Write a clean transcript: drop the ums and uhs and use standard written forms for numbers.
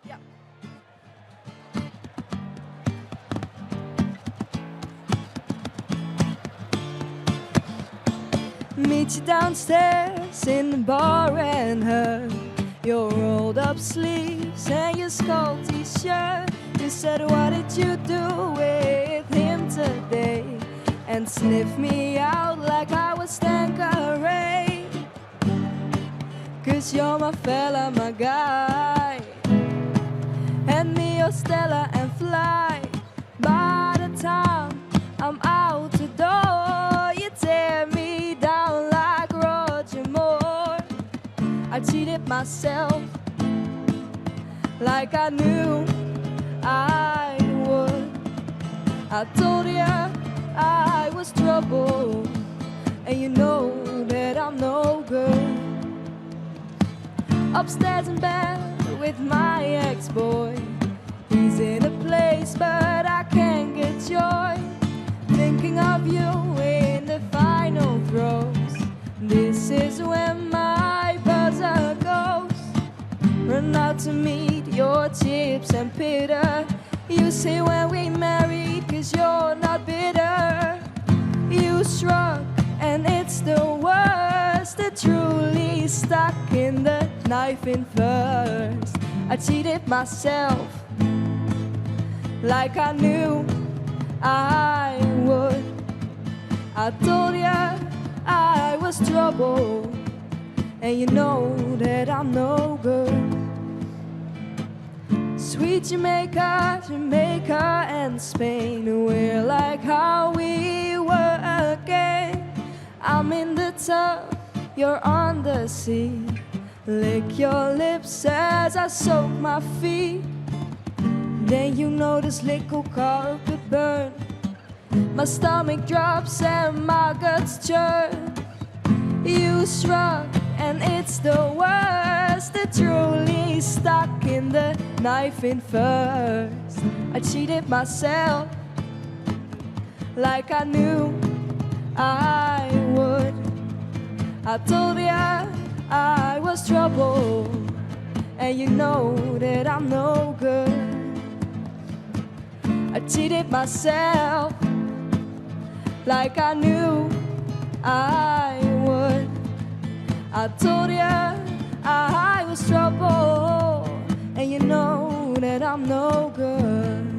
Yeah. Meet you downstairs in the bar and hug your rolled up sleeves and your skull t-shirt. You said, what did you do with him today? And sniff me out like I was Tanqueray. 'Cause you're my fella, my guy. Hand me your Stella and fly. By the time I'm out the door, you tear me down like Roger Moore. I cheated myself like I knew I would. I told you I was trouble, and you know that I'm no good. Upstairs in bed with my ex-boy, he's in a place but I can't get joy. Thinking of you in the final throes, this is when my buzzer goes. Run out to meet your chips and pitter. You say when we married 'cause you're not bitter. You shrug and it's the worst. The truly stuck in the knife in first. I cheated myself like I knew I would. I told you I was trouble, and you know that I'm no good. Sweet Jamaica, Jamaica and Spain, we're like how we were again. I'm in the tub, you're on the sea. Lick your lips as I soak my feet. Then you notice little carpet burn. My stomach drops and my guts churn. You shrug and it's the worst. The truly stuck in the knife in first. I cheated myself like I knew I would. I told you I was trouble, and you know that I'm no good. I cheated myself like I knew I would. I told you I was trouble, and you know that I'm no good.